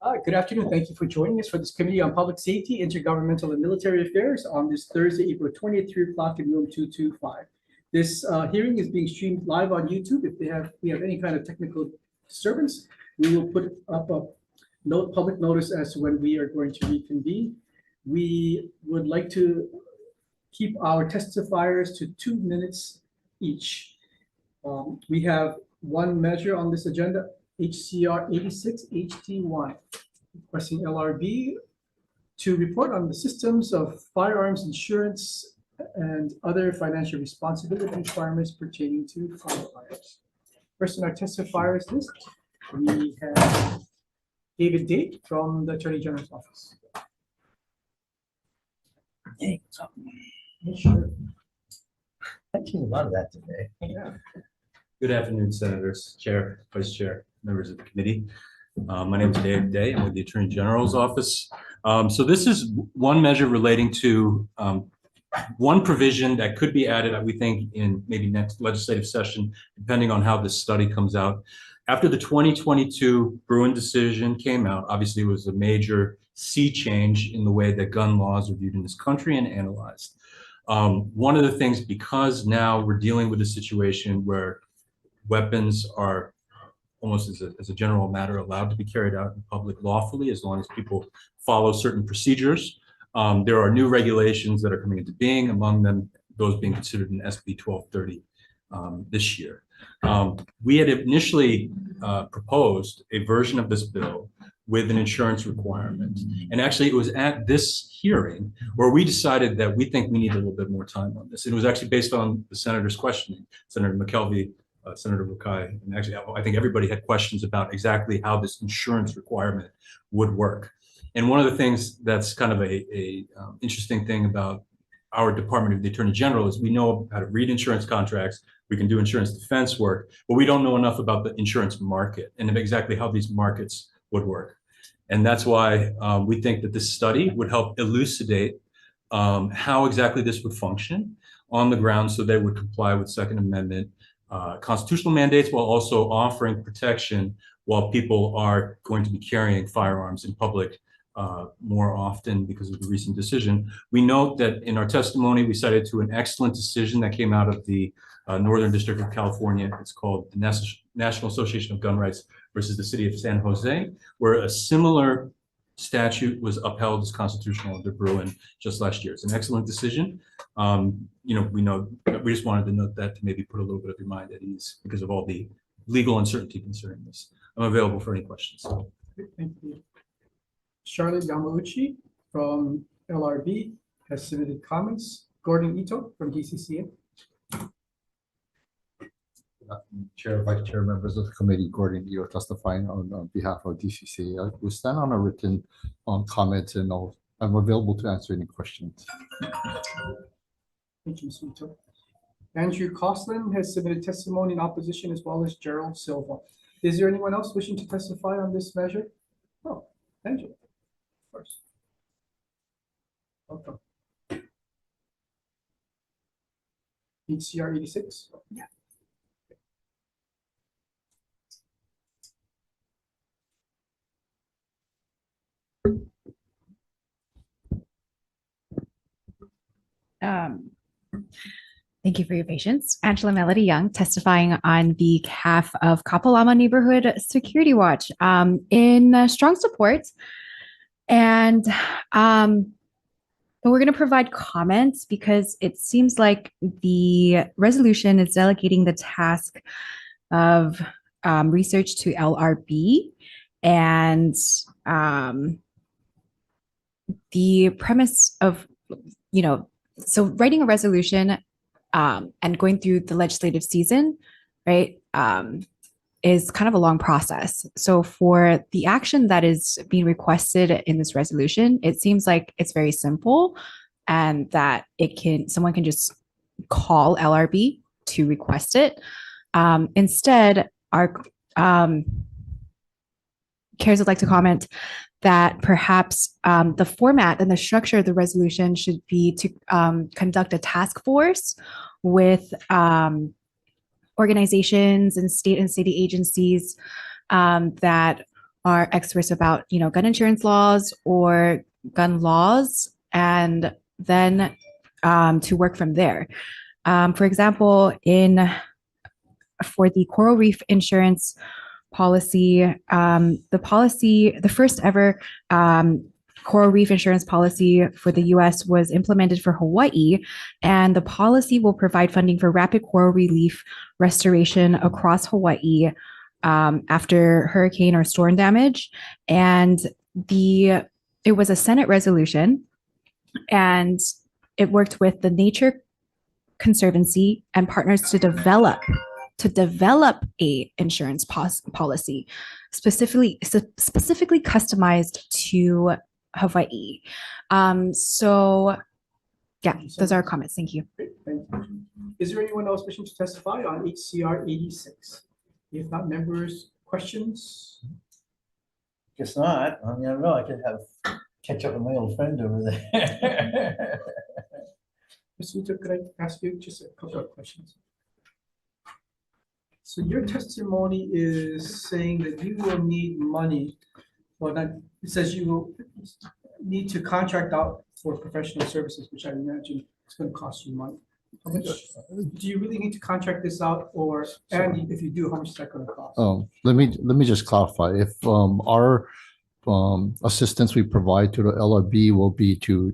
Good afternoon. Thank you for joining us for this Committee on Public Safety, Intergovernmental and Military Affairs on this Thursday, April 20th, 3 o'clock in room 225. This hearing is being streamed live on YouTube. If we have any kind of technical disturbance, we will put up a public notice as to when we are going to reconvene. We would like to keep our testifiers to 2 minutes each. We have one measure on this agenda, HCR 86 HT1, requesting LRB to report on the systems of firearms insurance and other financial responsibility requirements pertaining to firearms. First on our testifiers list, we have David Date from the Attorney General's office. Hey, what's up? Yeah, sure. I did a lot of that today. Yeah. Good afternoon, Senators, Chair, Vice Chair, members of the committee. My name is Dave Day. I'm with the Attorney General's office. So this is one measure relating to one provision that could be added, we think, in maybe next legislative session, depending on how this study comes out. After the 2022 Bruin decision came out, obviously it was a major sea change in the way that gun laws are viewed in this country and analyzed. One of the things, because now we're dealing with a situation where weapons are almost as a general matter allowed to be carried out in public lawfully as long as people follow certain procedures. There are new regulations that are coming into being, among them those being considered in SB 1230 this year. We had initially proposed a version of this bill with an insurance requirement. And actually it was at this hearing where we decided that we think we need a little bit more time on this. It was actually based on the senator's questioning, Senator McKelvey, Senator Bukai, and actually I think everybody had questions about exactly how this insurance requirement would work. And one of the things that's kind of a interesting thing about our Department of the Attorney General is we know how to read insurance contracts, we can do insurance defense work, but we don't know enough about the insurance market and exactly how these markets would work. And that's why we think that this study would help elucidate how exactly this would function on the ground so they would comply with Second Amendment constitutional mandates while also offering protection while people are going to be carrying firearms in public more often because of the recent decision. We note that in our testimony, we cited to an excellent decision that came out of the Northern District of California. It's called the National Association of Gun Rights versus the City of San Jose, where a similar statute was upheld as constitutional under Bruin just last year. It's an excellent decision. We just wanted to note that to maybe put a little bit of your mind at ease because of all the legal uncertainty concerning this. I'm available for any questions. Thank you. Charlotte Yamauchi from LRB has submitted comments. Gordon Ito from DCCA. Chair, Vice Chair, members of the committee, Gordon Ito testifying on behalf of DCCA. I will stand on a written comments and I'm available to answer any questions. Thank you, Mr. Ito. Andrew Coughlin has submitted testimony in opposition as well as Gerald Silva. Is there anyone else wishing to testify on this measure? Oh, Andrew. First. Welcome. HCR 86? Yeah. Thank you for your patience. Angela Melody Young testifying on behalf of Kapalama Neighborhood Security Watch in strong support. And but we're going to provide comments because it seems like the resolution is delegating the task of research to LRB. And the premise of, so writing a resolution and going through the legislative season, right, is kind of a long process. So for the action that is being requested in this resolution, it seems like it's very simple and that someone can just call LRB to request it. Instead, our CARES would like to comment that perhaps the format and the structure of the resolution should be to conduct a task force with organizations and state and city agencies that are experts about, gun insurance laws or gun laws, and then to work from there. For example, for the coral reef insurance policy, the first ever coral reef insurance policy for the US was implemented for Hawaii, and the policy will provide funding for rapid coral relief restoration across Hawaii after hurricane or storm damage. And it was a Senate resolution, and it worked with the Nature Conservancy and partners to develop a insurance policy specifically customized to Hawaii. So yeah, those are our comments. Thank you. Great, thank you. Is there anyone else wishing to testify on HCR 86? If not, members, questions? Guess not. I mean, I don't know. I could catch up with my old friend over there. Mr. Ito, could I ask you just a couple of questions? So your testimony is saying that you will need money, well, that it says you will need to contract out for professional services, which I imagine is going to cost you money. How much do you really need to contract this out, and if you do, how much is that going to cost? Let me just clarify. If our assistance we provide to the LRB will be to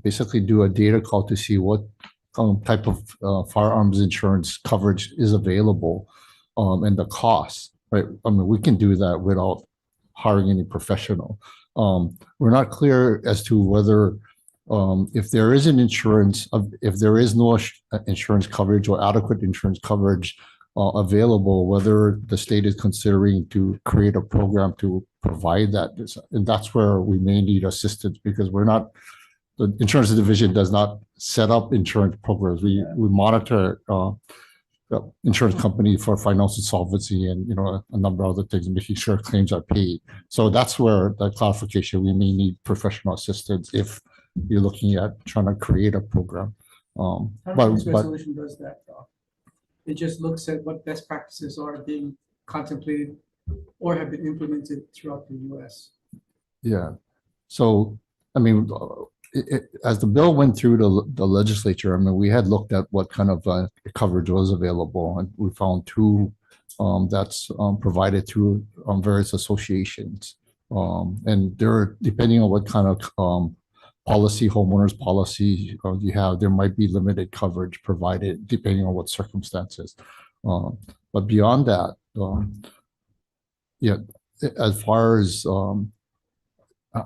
basically do a data call to see what type of firearms insurance coverage is available, and the cost, right? I mean, we can do that without hiring any professional. We're not clear as to whether if there is an insurance, if there is no insurance coverage or adequate insurance coverage available, whether the state is considering to create a program to provide that. And that's where we may need assistance, because the insurance division does not set up insurance programs. We monitor the insurance company for financial solvency and a number of other things, making sure claims are paid. So that's where the clarification, we may need professional assistance if you're looking at trying to create a program. This resolution does that, though. It just looks at what best practices are being contemplated or have been implemented throughout the US. Yeah. So, I mean, as the bill went through the legislature, I mean, we had looked at what kind of coverage was available, and we found two that's provided through various associations. And there, depending on what kind of homeowners policy you have, there might be limited coverage provided depending on what circumstances. But beyond that, as far as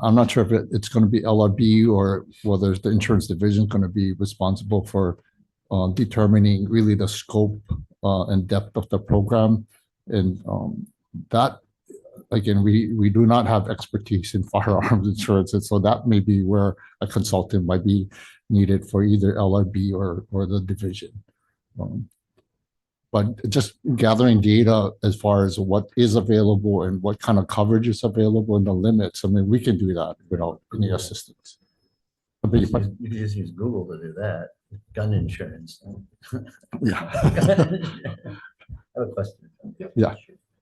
I'm not sure if it's going to be LRB or whether the insurance division is going to be responsible for determining really the scope and depth of the program. And that, again, we do not have expertise in firearms insurance. And so that may be where a consultant might be needed for either LRB or the division. But just gathering data as far as what is available and what kind of coverage is available and the limits, I mean, we can do that without any assistance. You can just use Google to do that. Gun insurance. Yeah. I have a question. Yeah.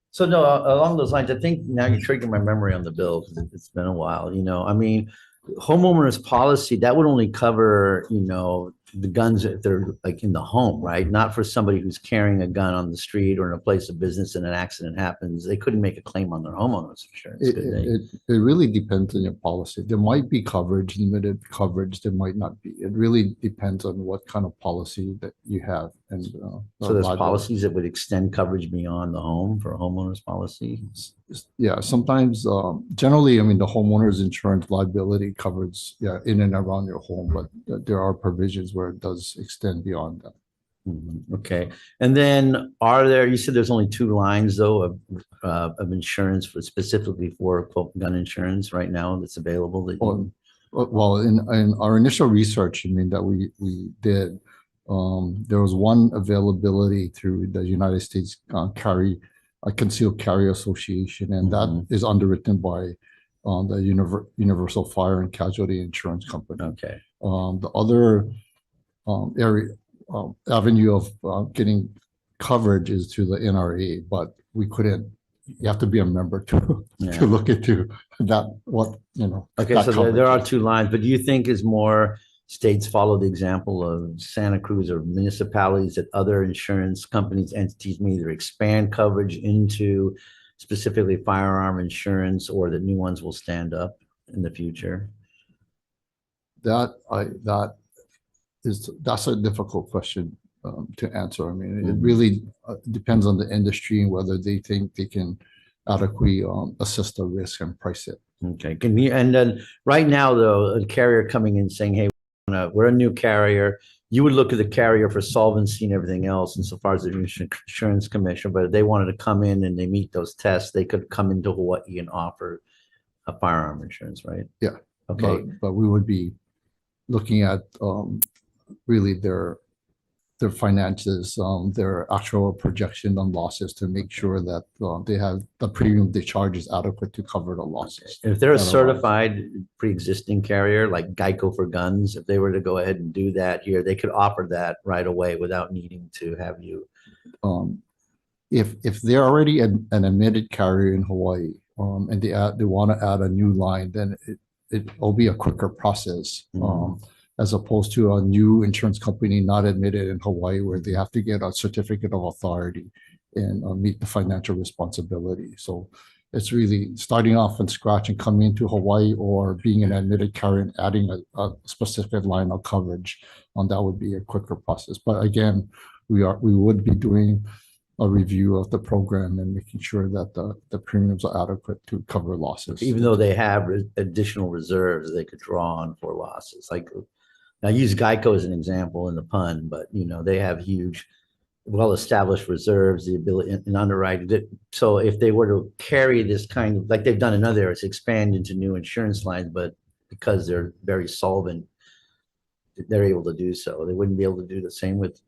So no, along those lines, I think now you're triggering my memory on the bill because it's been a while. I mean, homeowners policy, that would only cover, the guns if they're like in the home, right? Not for somebody who's carrying a gun on the street or in a place of business and an accident happens. They couldn't make a claim on their homeowners insurance, could they? It really depends on your policy. There might be coverage, limited coverage. There might not be. It really depends on what kind of policy that you have. And so there's policies that would extend coverage beyond the home for a homeowner's policy? Yeah, sometimes, generally, I mean, the homeowner's insurance liability covers, in and around your home, but there are provisions where it does extend beyond that. Okay. And then you said there's only two lines though of insurance specifically for quote gun insurance right now that's available? Well, in our initial research, I mean, that we did, there was one availability through the United States Concealed Carry Association, and that is underwritten by the Universal Fire and Casualty Insurance Company. Okay. The other avenue of getting coverage is through the NRA, but we couldn't you have to be a member to Yeah. look into that, what, Okay, that so there are coverage is. two lines, but do you think is more states follow the example of Santa Cruz or municipalities that other insurance companies, entities may either expand coverage into specifically firearm insurance or that new ones will stand up in the future? That's a difficult question to answer. I mean, it Mhm. really depends on the industry and whether they think they can adequately assess the risk and price it. Okay, can you, and then right now though, a carrier coming in saying, hey, we're a new carrier. You would look at the carrier for solvency and everything else insofar as the insurance commission, but if they wanted to come in and they meet those tests, they could come into Hawaii and offer a firearm insurance, right? Yeah. Okay, But we would be looking at really their finances, their actual projection on losses to make sure that they have the premium they charge is adequate to cover the losses. if they're a that arise. certified pre-existing carrier like Geico for guns, if they were to go ahead and do that here, they could offer that right away without needing to have you. If they're already an admitted carrier in Hawaii, and they want to add a new line, then it'll be a quicker process. Mhm. As opposed to a new insurance company not admitted in Hawaii where they have to get a certificate of authority and meet the financial responsibility. So it's really starting off from scratch and coming into Hawaii or being an admitted carrier and adding a specific line of coverage. That would be a quicker process. But again, we would be doing a review of the program and making sure that the premiums are adequate to cover losses. Even though they have additional reserves they could draw on for losses. Like, now use Geico as an example in the pun, but they have huge, well-established reserves, the ability and underwriting. So if they were to carry this kind of, like they've done in other areas, expand into new insurance lines, but because they're very solvent, they're able to do so. They wouldn't be able to do the same with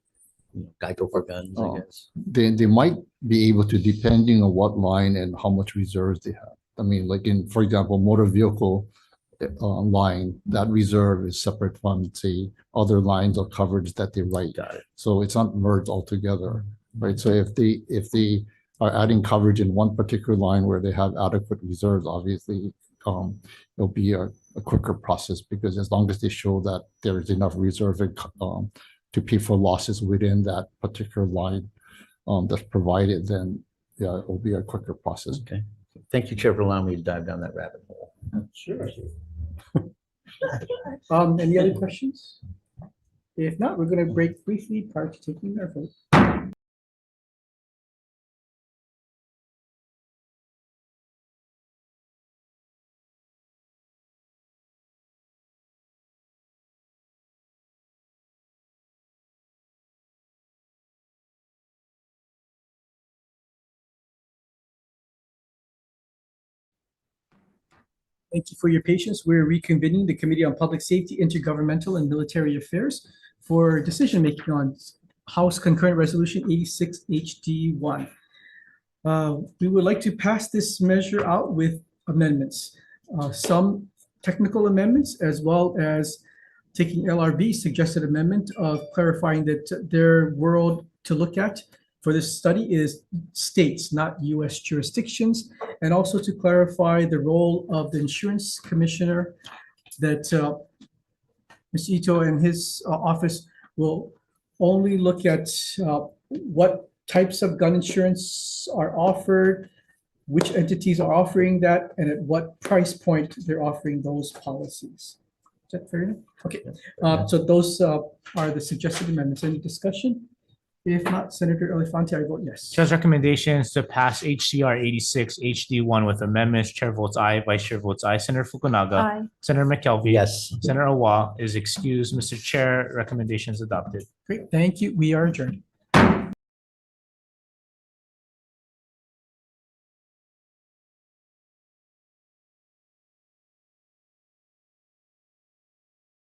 Geico for guns, I guess. They might be able to, depending on what line and how much reserves they have. I mean, like for example, motor vehicle line, that reserve is separate from, say, other lines of coverage that they write. Got it. So it's not merged altogether, right? So if they are adding coverage in one particular line where they have adequate reserves, obviously it'll be a quicker process because as long as they show that there is enough reserve to pay for losses within that particular line that's provided, then yeah, it will be a quicker process. Okay. Thank you, Chair, for allowing me to dive down that rabbit hole. Sure. Any other questions? If not, we're going to break briefly prior to taking our vote. Thank you for your patience. We're reconvening the Committee on Public Safety, Intergovernmental and Military Affairs for decision-making on House Concurrent Resolution 86 HD1. We would like to pass this measure out with amendments, some technical amendments, as well as taking LRB's suggested amendment of clarifying that their world to look at for this study is states, not US jurisdictions, and also to clarify the role of the insurance commissioner that Mr. Ito and his office will only look at what types of gun insurance are offered, which entities are offering that, and at what price point they're offering those policies. Is that fair enough? Okay, so those are the suggested amendments. Any discussion? If not, Senator Elefante, I vote yes. Chair's recommendations to pass HCR 86 HD1 with amendments. Chair votes aye, Vice Chair votes aye. Senator Fukunaga. Aye. Senator McKelvey. Yes. Senator Awa is excused. Mr. Chair, recommendations adopted. Great, thank you. We are adjourned.